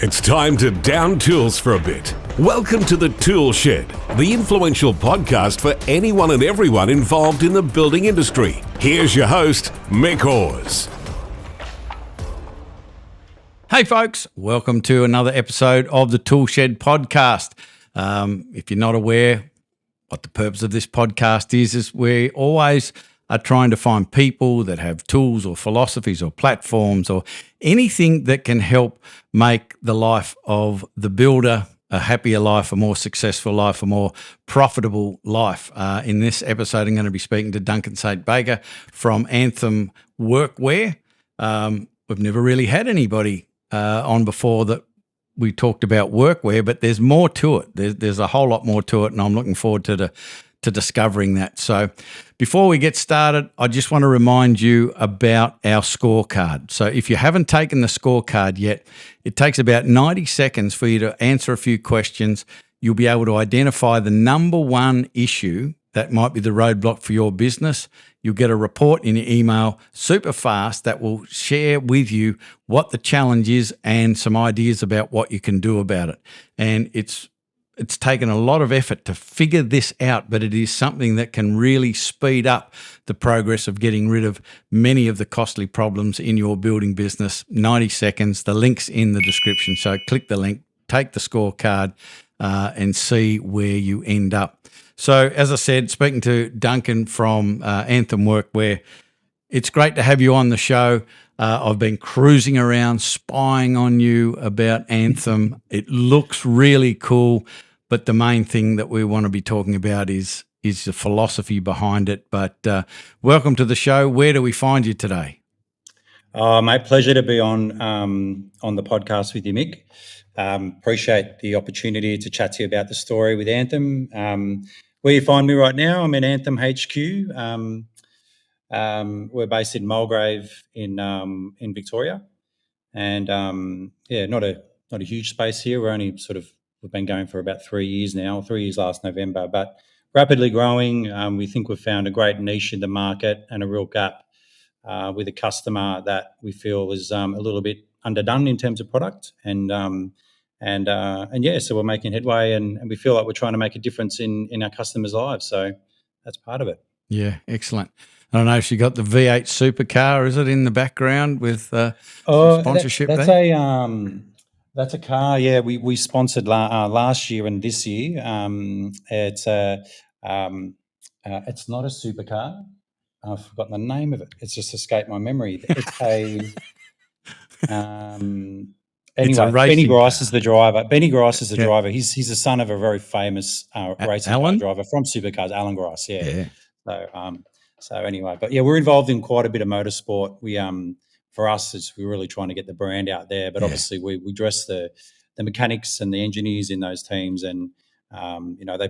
It's time to down tools for a bit. Welcome to the ToolShed, the influential podcast for anyone and everyone involved in the building industry. Here's your host, Mick Hawes. Hey folks, welcome to another episode of the ToolShed Podcast. If you're not aware what the purpose of this podcast is we always are trying to find people that have tools or philosophies or platforms or anything that can help make the life of the builder a happier life, a more successful life, a more profitable life. In this episode, I'm going to be speaking to Duncan St from Anthem Workwear. We've never really had anybody on before that we talked about workwear, but there's more to it. There's a whole lot more to it, and I'm looking forward to discovering that. So before we get started, I just want to remind you about our scorecard. So if you haven't taken the scorecard yet, it takes about 90 seconds for you to answer a few questions. You'll be able to identify the number one issue that might be the roadblock for your business. You'll get a report in your email super fast that will share with you what the challenge is and some ideas about what you can do about it. And it's taken a lot of effort to figure this out, but it is something that can really speed up the progress of getting rid of many of the costly problems in your building business. 90 seconds, the link's in the description. So click the link, take the scorecard, and see where you end up. So as I said, speaking to Duncan from Anthem Workwear, it's great to have you on the show. I've been cruising around, spying on you about Anthem. It looks really cool, but the main thing that we want to be talking about is the philosophy behind it. But welcome to the show. Where do we find you today? My pleasure to be on the podcast with you, Mick. Appreciate the opportunity to chat to you about the story with Anthem. Where you find me right now, I'm in Anthem HQ. We're based in Mulgrave in Victoria, and not a huge space here. We've been going for about 3 years now. 3 years last November, but rapidly growing. We think we've found a great niche in the market and a real gap with a customer that we feel is a little bit underdone in terms of product, so we're making headway, and we feel like we're trying to make a difference in our customers' lives. So that's part of it. Yeah, excellent. I don't know if you got the V8 supercar. Is it in the background with sponsorship? That's a car. Yeah, we sponsored last year and this year. It's not a supercar. I've forgotten the name of it. It's just escaped my memory. It's a. Anyway, Benny Grice is the driver. Benny Grice is the driver. He's the son of a very famous racing car driver from supercars, Alan Grice. Yeah. So anyway, but yeah, we're involved in quite a bit of motorsport. We for us, we're really trying to get the brand out there. But obviously, we dress the mechanics and the engineers in those teams, and they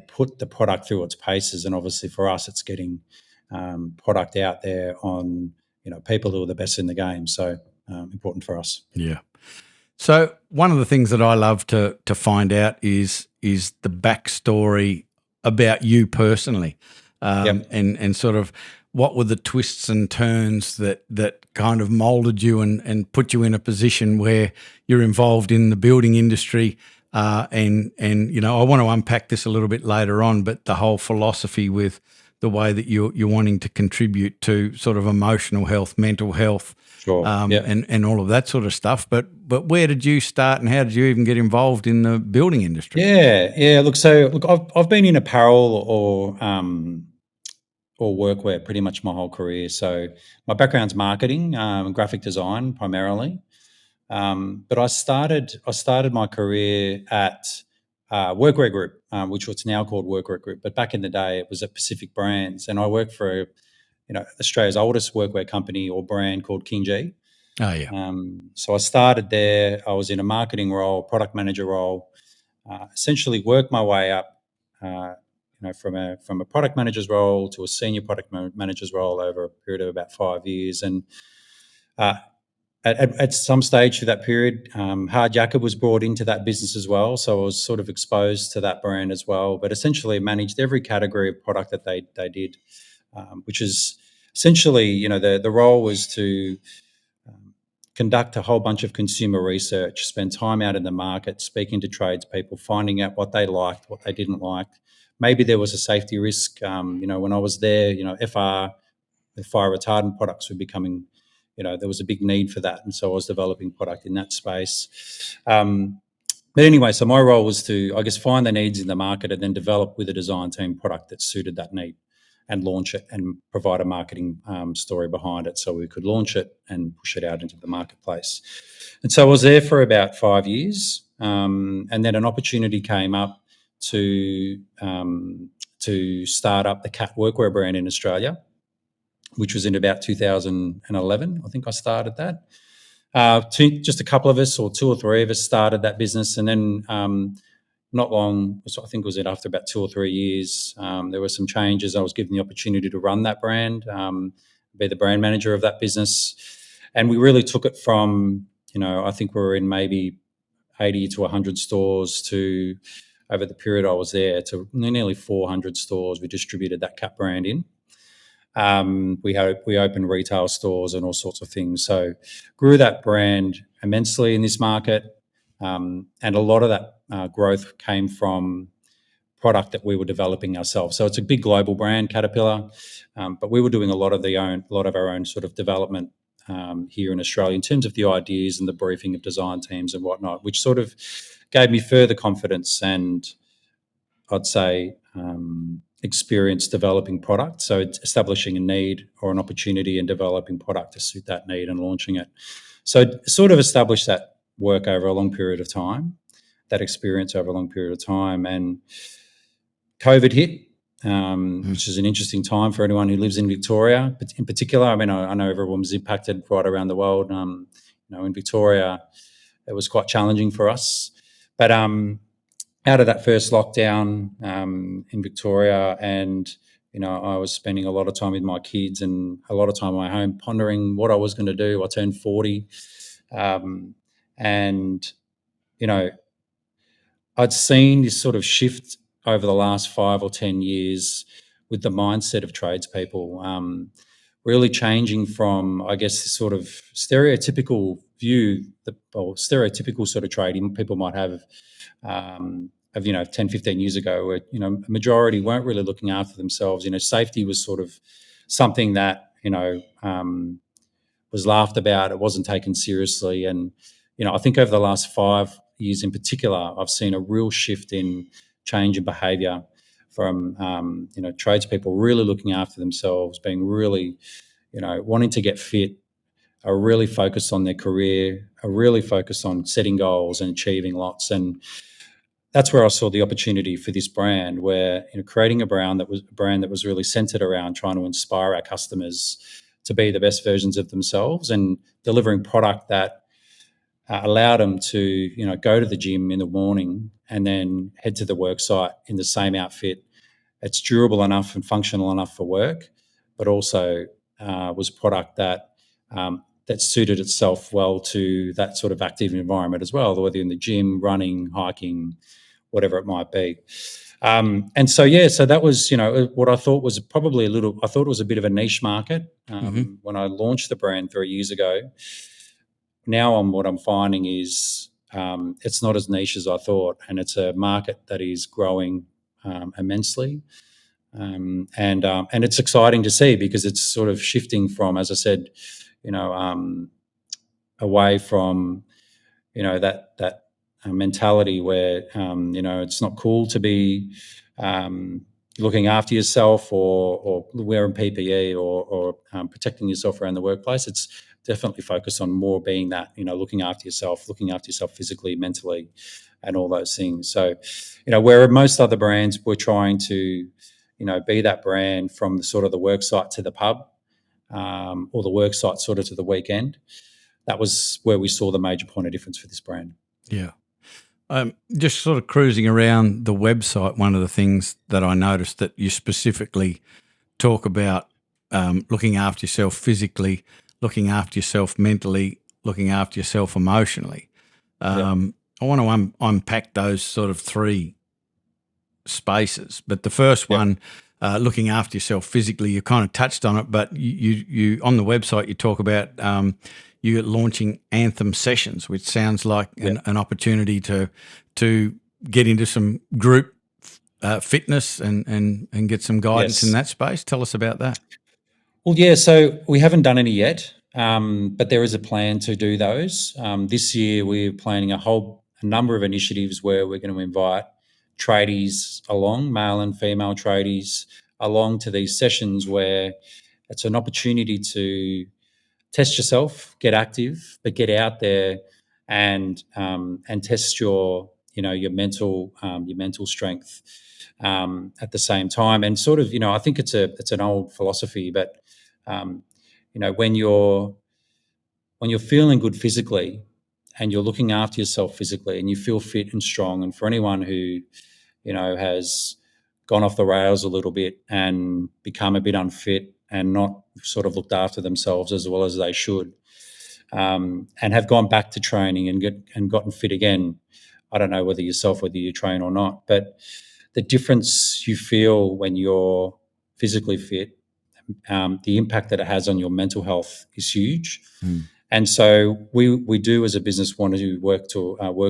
put the product through its paces. And obviously, for us, it's getting product out there on people who are the best in the game. So important for us. Yeah. So one of the things that I love to find out is the backstory about you personally, and sort of what were the twists and turns that kind of molded you and put you in a position where you're involved in the building industry. And I want to unpack this a little bit later on, but the whole philosophy with the way that you're wanting to contribute to sort of emotional health, mental health, sure. And all of that sort of stuff. But where did you start, and how did you even get involved in the building industry? Yeah. Look, I've been in apparel or workwear pretty much my whole career. So my background's marketing, graphic design primarily. But I started my career at Workwear Group, which was now called Workwear Group, but back in the day it was at Pacific Brands, and I worked for Australia's oldest workwear company or brand called King G. Oh yeah. So I started there. I was in a marketing role, product manager role. Essentially worked my way up, from a product manager's role to a senior product manager's role over a period of about 5 years, and at some stage through that period, Hard Jacket was brought into that business as well. So I was sort of exposed to that brand as well, but essentially managed every category of product that they did, which is essentially, the role was to conduct a whole bunch of consumer research, spend time out in the market, speaking to tradespeople, finding out what they liked, what they didn't like. Maybe there was a safety risk. When I was there, FR, the fire retardant products were becoming, there was a big need for that. And so I was developing product in that space. But anyway, so my role was to, I guess, find the needs in the market and then develop with a design team product that suited that need and launch it and provide a marketing story behind it so we could launch it and push it out into the marketplace. And so I was there for about 5 years, and then an opportunity came up to start up the cat workwear brand in Australia, which was in about 2011. I think I started that. Just a couple of us, or 2 or 3 of us, started that business, and then not long, I think it was after about 2 or 3 years, there were some changes. I was given the opportunity to run that brand, be the brand manager of that business, and we really took it from, I think we were in maybe 80 to 100 stores to, over the period I was there, to nearly 400 stores we distributed that cat brand in. We opened retail stores and all sorts of things. So grew that brand immensely in this market, and a lot of that growth came from product that we were developing ourselves. So it's a big global brand, Caterpillar, but we were doing a lot of our own sort of development here in Australia in terms of the ideas and the briefing of design teams and whatnot, which sort of gave me further confidence and, I'd say, experience developing product. So it's establishing a need or an opportunity and developing product to suit that need and launching it. So sort of established that work over a long period of time, that experience over a long period of time. And COVID hit, which is an interesting time for anyone who lives in Victoria, but in particular. I mean, I know everyone was impacted right around the world. In Victoria, it was quite challenging for us. But out of that first lockdown in Victoria, and I was spending a lot of time with my kids and a lot of time at my home pondering what I was going to do. I turned 40, and I'd seen this sort of shift over the last 5 or 10 years with the mindset of tradespeople, really changing from, I guess, this sort of stereotypical view, or stereotypical sort of trading people might have of 10, 15 years ago, where a majority weren't really looking after themselves. Safety was sort of something that was laughed about. It wasn't taken seriously, and I think over the last 5 years in particular, I've seen a real shift in change in behaviour from tradespeople really looking after themselves, being really wanting to get fit, are really focused on their career, are really focused on setting goals and achieving lots. And that's where I saw the opportunity for this brand, where creating a brand that was really centered around trying to inspire our customers to be the best versions of themselves and delivering product that allowed them to go to the gym in the morning and then head to the work site in the same outfit. It's durable enough and functional enough for work, but also was product that suited itself well to that sort of active environment as well, whether in the gym, running, hiking, whatever it might be. And so that was, what I thought was probably I thought it was a bit of a niche market when I launched the brand 3 years ago. Now what I'm finding is it's not as niche as I thought, and it's a market that is growing immensely. And it's exciting to see, because it's sort of shifting from, as I said, away from, that mentality where, it's not cool to be looking after yourself or wearing PPE or protecting yourself around the workplace. It's definitely focused on more being that, looking after yourself physically, mentally, and all those things. So, where most other brands were trying to, be that brand from the sort of the work site to the pub, or the work site sort of to the weekend, that was where we saw the major point of difference for this brand. Yeah. Just sort of cruising around the website, one of the things that I noticed that you specifically talk about looking after yourself physically, looking after yourself mentally, looking after yourself emotionally. I want to unpack those sort of 3 spaces. But the first one, looking after yourself physically, you kind of touched on it, but you on the website you talk about you're launching Anthem Sessions, which sounds like an opportunity to get into some group fitness and get some guidance in that space. Tell us about that. Well, yeah, so we haven't done any yet, but there is a plan to do those. This year we're planning a number of initiatives where we're going to invite tradies along, male and female tradies, along to these sessions where it's an opportunity to test yourself, get active, but get out there and test your mental strength at the same time. And sort of, I think it's an old philosophy, but when you're feeling good physically and you're looking after yourself physically and you feel fit and strong, and for anyone who has gone off the rails a little bit and become a bit unfit and not sort of looked after themselves as well as they should, and have gone back to training and gotten fit again. I don't know whether you train or not, but the difference you feel when you're physically fit, the impact that it has on your mental health is huge. And so we do as a business want to work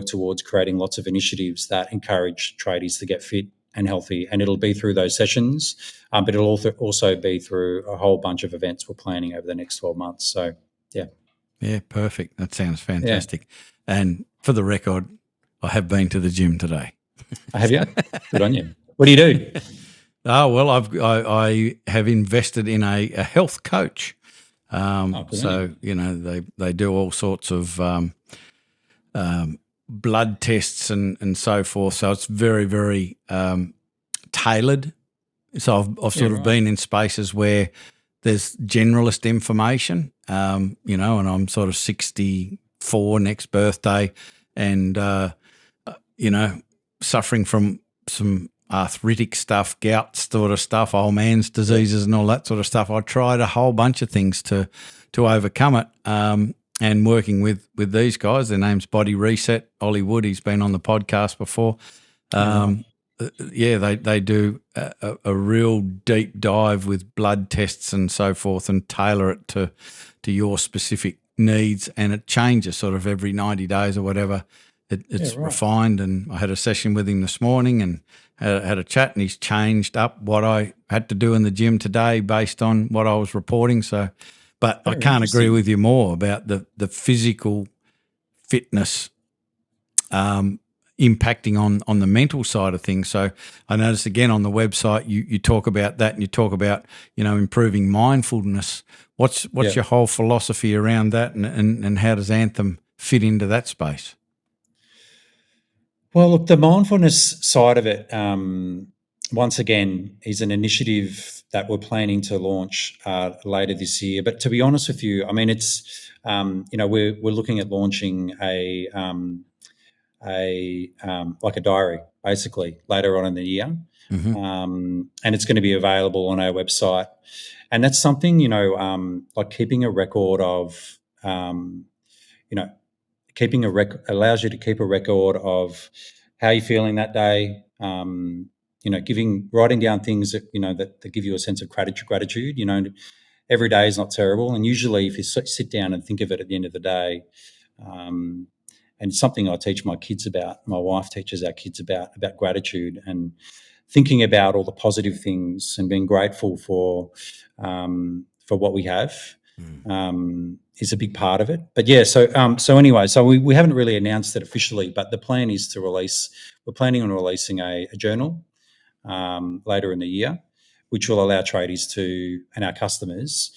towards creating lots of initiatives that encourage tradies to get fit and healthy, and it'll be through those sessions, but it'll also be through a whole bunch of events we're planning over the next 12 months. So, yeah. Yeah, perfect. That sounds fantastic. Yeah. And for the record, I have been to the gym today. Have you? Good on you. What do you do? Oh, well, I have invested in a health coach. So, they do all sorts of blood tests and so forth. So it's very, very tailored. So I've sort of been in spaces where there's generalist information, and I'm sort of 64 next birthday and, suffering from some arthritic stuff, gout sort of stuff, old man's diseases and all that sort of stuff. I tried a whole bunch of things to overcome it. And working with these guys, their name's Body Reset, Ollie Wood, he's been on the podcast before. They do a real deep dive with blood tests and so forth and tailor it to your specific needs, and it changes sort of every 90 days or whatever. It's refined, and I had a session with him this morning and had a chat, and he's changed up what I had to do in the gym today based on what I was reporting. So, but I can't agree with you more about the physical fitness impacting on the mental side of things. So I noticed again on the website you talk about that, and you talk about improving mindfulness. What's your whole philosophy around that, and how does Anthem fit into that space? Well, look, the mindfulness side of it, once again, is an initiative that we're planning to launch later this year. But to be honest with you, I mean, it's we're looking at launching a diary basically later on in the year, and it's going to be available on our website. And that's something like keeping a record of allows you to keep a record of how you're feeling that day. Writing down things that give you a sense of gratitude. Every day is not terrible, and usually if you sit down and think of it at the end of the day, and it's something I teach my kids about. My wife teaches our kids about gratitude and thinking about all the positive things and being grateful for what we have. Is a big part of it. But yeah, so anyway, so we haven't really announced it officially, but the plan is we're planning on releasing a journal later in the year, which will allow tradies and our customers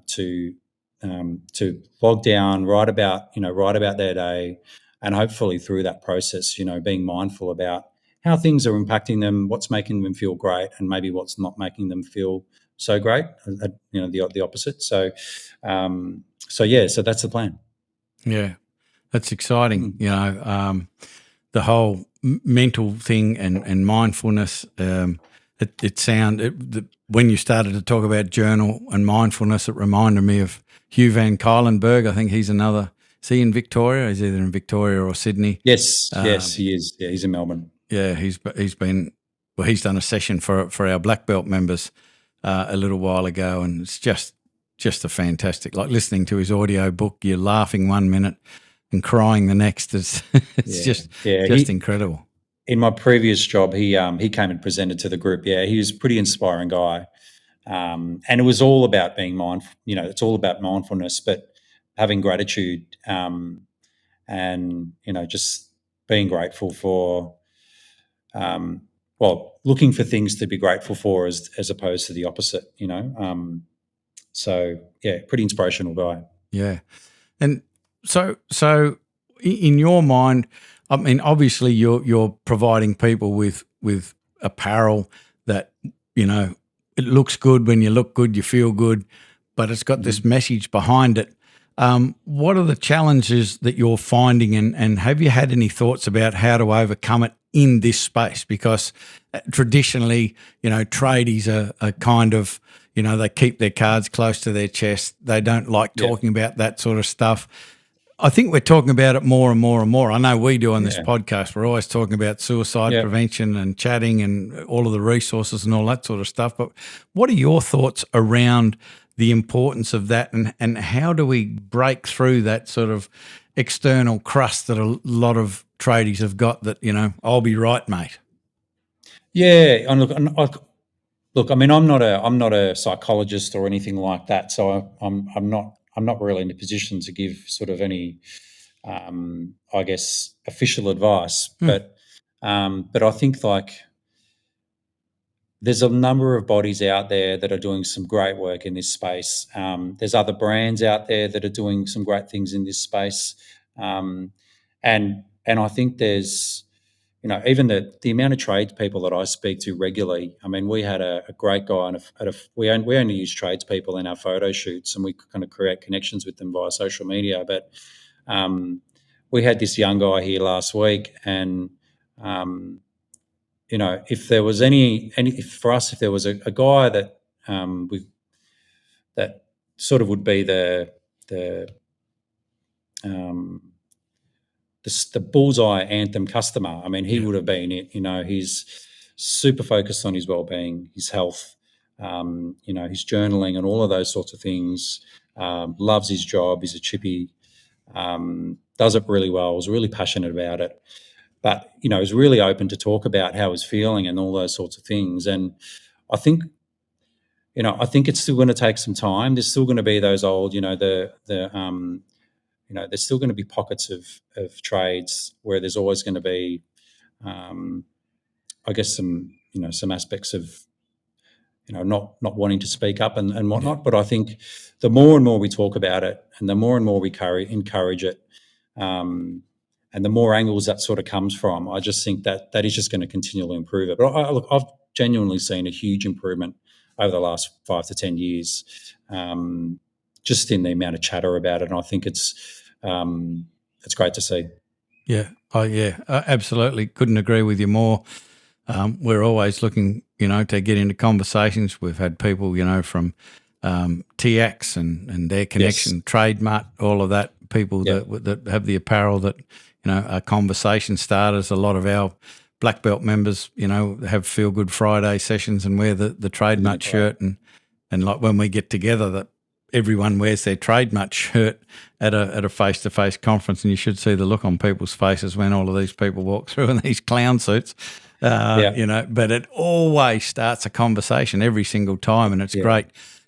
to log down, write about their day, and hopefully through that process, being mindful about how things are impacting them, what's making them feel great, and maybe what's not making them feel so great, the opposite. So that's the plan. Yeah, that's exciting. The whole mental thing and mindfulness. When you started to talk about journal and mindfulness, it reminded me of Hugh Van Cuylenberg. I think he's another. Is he in Victoria? He's either in Victoria or Sydney. Yes, he is. Yeah, he's in Melbourne. Yeah, he's done a session for our black belt members a little while ago, and it's just just a fantastic, like listening to his audio book, you're laughing 1 minute and crying the next. It's just incredible. In my previous job, he came and presented to the group. Yeah, he was a pretty inspiring guy. And it was all about being mindful. It's all about mindfulness, but having gratitude, and just being grateful for, looking for things to be grateful for as opposed to the opposite. So yeah, pretty inspirational guy. Yeah, and so in your mind, I mean, obviously you're providing people with apparel that it looks good. When you look good, you feel good, but it's got this message behind it. What are the challenges that you're finding, and have you had any thoughts about how to overcome it in this space? Because traditionally, tradies are kind of, they keep their cards close to their chest. They don't like talking about that sort of stuff. I think we're talking about it more and more and more. I know we do on this podcast. We're always talking about suicide prevention and chatting and all of the resources and all that sort of stuff. But what are your thoughts around the importance of that, and how do we break through that sort of external crust that a lot of tradies have got that, I'll be right, mate? Yeah, and look. I mean, I'm not a psychologist or anything like that, so I'm not really in a position to give sort of any, I guess, official advice. But I think there's a number of bodies out there that are doing some great work in this space. There's other brands out there that are doing some great things in this space, and I think there's, even the amount of tradespeople that I speak to regularly. I mean, we had a great guy, we only use tradespeople in our photo shoots, and we kind of create connections with them via social media. But we had this young guy here last week, and if there was if there was a guy that that sort of would be the bullseye Anthem customer. I mean, he would have been it. He's super focused on his well-being, his health, his journaling and all of those sorts of things. Loves his job. He's a chippy. Does it really well. Was really passionate about it. But, is really open to talk about how he's feeling and all those sorts of things. And I think, it's still going to take some time. There's still going to be those old, there's still going to be pockets of trades where there's always going to be, I guess, some aspects of, not wanting to speak up and whatnot. But I think the more and more we talk about it, and the more and more we encourage it, and the more angles that sort of comes from, I just think that is just going to continually improve it. But I've genuinely seen a huge improvement over the last 5 to 10 years, just in the amount of chatter about it. And I think it's great to see. Yeah. Oh, yeah. Absolutely. Couldn't agree with you more. We're always looking, to get into conversations. We've had people, from TX and their connection, Trademart, all of that, people that have the apparel that, are conversation starters. A lot of our black belt members, have Feel Good Friday sessions and wear the Trademart shirt. And like when we get together, that everyone wears their Trademart shirt at a face-to-face conference, and you should see the look on people's faces when all of these people walk through in these clown suits. But it always starts a conversation every single time, and it's great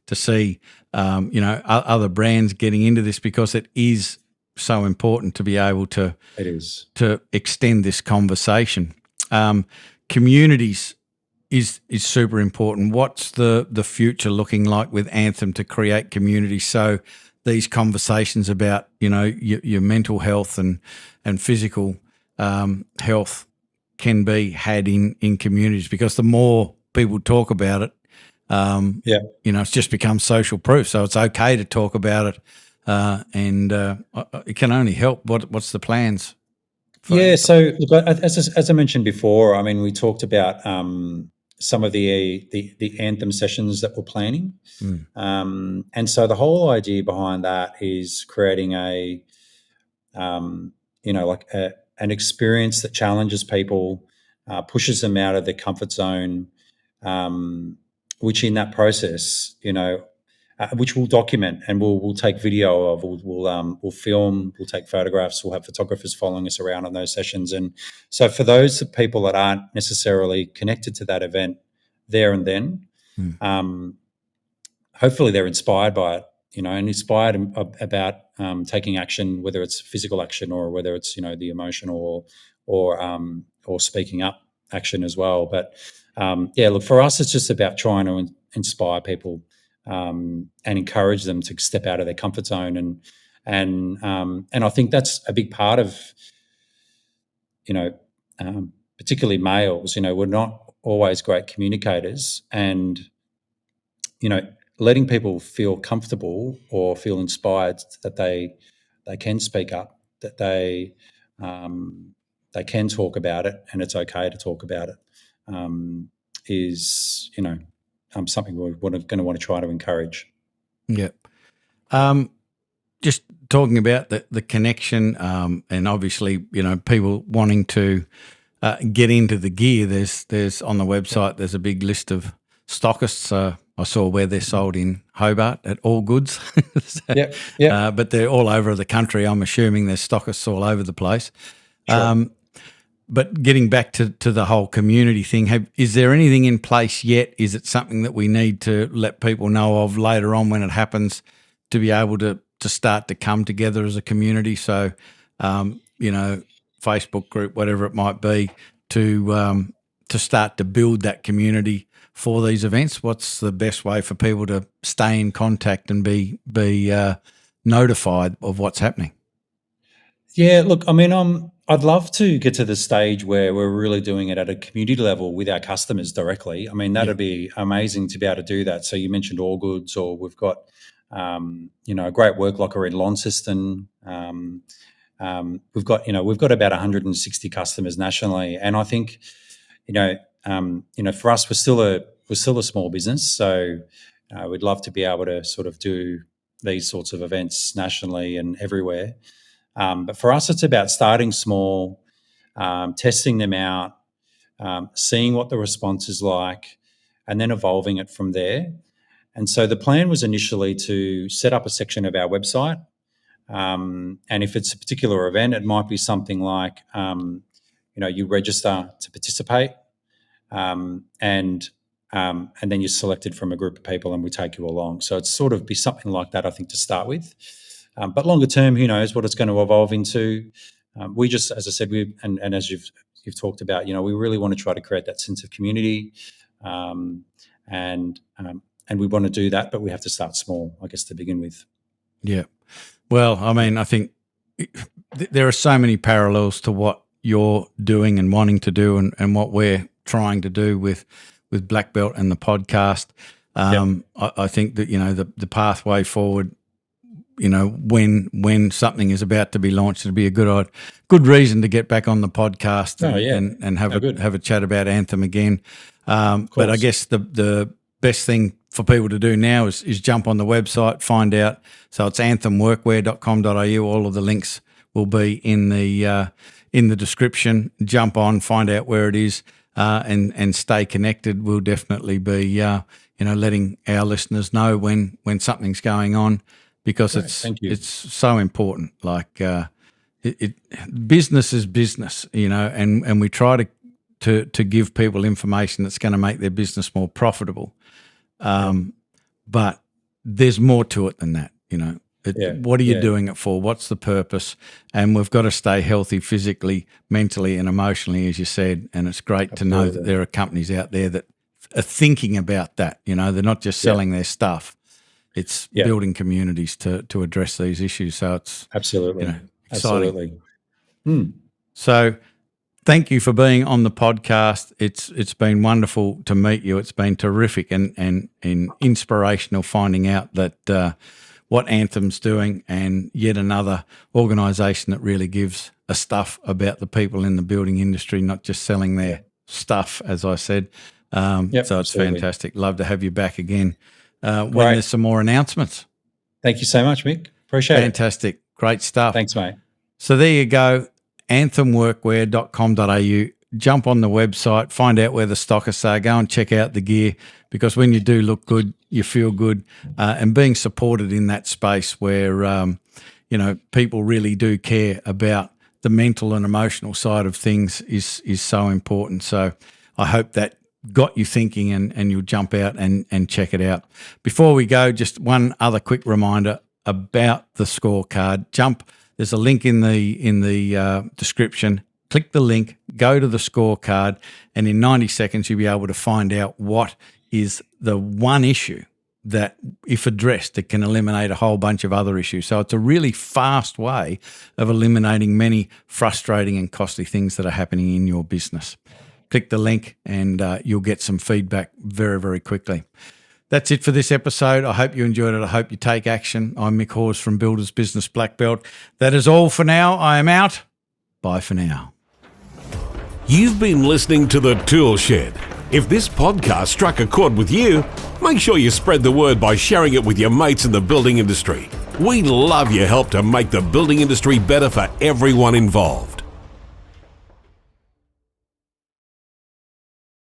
to see, other brands getting into this, because it is so important to be able to extend this conversation. Communities is super important. What's the future looking like with Anthem to create communities so these conversations about, your mental health and physical health can be had in communities? Because the more people talk about it, it's just become social proof. So it's okay to talk about it, and it can only help. What's the plans? So look, as I mentioned before, I mean, we talked about some of the Anthem sessions that we're planning, and so the whole idea behind that is creating an experience that challenges people, pushes them out of their comfort zone, which in that process, which we'll document and we'll take video of. We'll film. We'll take photographs. We'll have photographers following us around on those sessions. And so for those people that aren't necessarily connected to that event there and then, hopefully they're inspired by it, and inspired about taking action, whether it's physical action or whether it's the emotional or speaking up action as well. But look, for us, it's just about trying to inspire people and encourage them to step out of their comfort zone, and I think that's a big part of particularly males. We're not always great communicators, and letting people feel comfortable or feel inspired that they can speak up, that they can talk about it, and it's okay to talk about it, is something we're going to want to try to encourage. Yep. Just talking about the connection, and obviously people wanting to get into the gear. There's on the website. There's a big list of stockists. I saw where they're sold in Hobart at All Goods. But they're all over the country. I'm assuming there's stockists all over the place. Sure. But getting back to the whole community thing, is there anything in place yet? Is it something that we need to let people know of later on when it happens to be able to start to come together as a community? So, Facebook group, whatever it might be, to start to build that community for these events. What's the best way for people to stay in contact and be notified of what's happening? Yeah, look, I mean, I'd love to get to the stage where we're really doing it at a community level with our customers directly. I mean, that'd be amazing to be able to do that. So you mentioned All Goods, or we've got, a great work locker in Launceston. We've got about 160 customers nationally, and I think, for us, we're still a small business, so we'd love to be able to sort of do these sorts of events nationally and everywhere. But for us, it's about starting small, testing them out, seeing what the response is like, and then evolving it from there. And so the plan was initially to set up a section of our website. And if it's a particular event, it might be something like, you register to participate, and then you're selected from a group of people and we take you along. So it's sort of be something like that, I think, to start with. But longer term, who knows what it's going to evolve into. We just, as I said, and as you've talked about, we really want to try to create that sense of community, and we want to do that, but we have to start small, I guess, to begin with. Yeah. Well, I mean, I think there are so many parallels to what you're doing and wanting to do, and what we're trying to do with Black Belt and the podcast. I think that the pathway forward, when something is about to be launched, it'd be a good reason to get back on the podcast and have a chat about Anthem again. But I guess the best thing for people to do now is jump on the website, find out. So it's anthemworkwear.com.au. All of the links will be in the description. Jump on, find out where it is, and stay connected. We'll definitely be letting our listeners know when something's going on, because it's so important. Like business is business, and we try to give people information that's going to make their business more profitable. But there's more to it than that, What are you doing it for? What's the purpose? And we've got to stay healthy physically, mentally, and emotionally, as you said. And it's great to know that there are companies out there that are thinking about that. They're not just selling their stuff. It's building communities to address these issues. So it's absolutely exciting. Absolutely. So thank you for being on the podcast. It's been wonderful to meet you. It's been terrific and inspirational finding out that what Anthem's doing, and yet another organisation that really gives a stuff about the people in the building industry, not just selling their stuff, as I said. So it's absolutely fantastic. Love to have you back again when there's some more announcements. Thank you so much, Mick. Appreciate it. Fantastic. Great stuff. Thanks, mate. So there you go. Anthemworkwear.com.au. jump on the website, find out where the stockists are, go and check out the gear, because when you do look good, you feel good, and being supported in that space where, people really do care about the mental and emotional side of things is so important. So I hope that got you thinking and you'll jump out and check it out. Before we go, just one other quick reminder about the scorecard. There's a link in the description. Click the link, go to the scorecard, and in 90 seconds you'll be able to find out what is the one issue that, if addressed, it can eliminate a whole bunch of other issues. So it's a really fast way of eliminating many frustrating and costly things that are happening in your business. Click the link and you'll get some feedback very, very quickly. That's it for this episode. I hope you enjoyed it. I hope you take action. I'm Mick Hawes from Builders Business Black Belt. That is all for now. I am out. Bye for now. You've been listening to the ToolShed. If this podcast struck a chord with you, make sure you spread the word by sharing it with your mates in the building industry. We love your help to make the building industry better for everyone involved.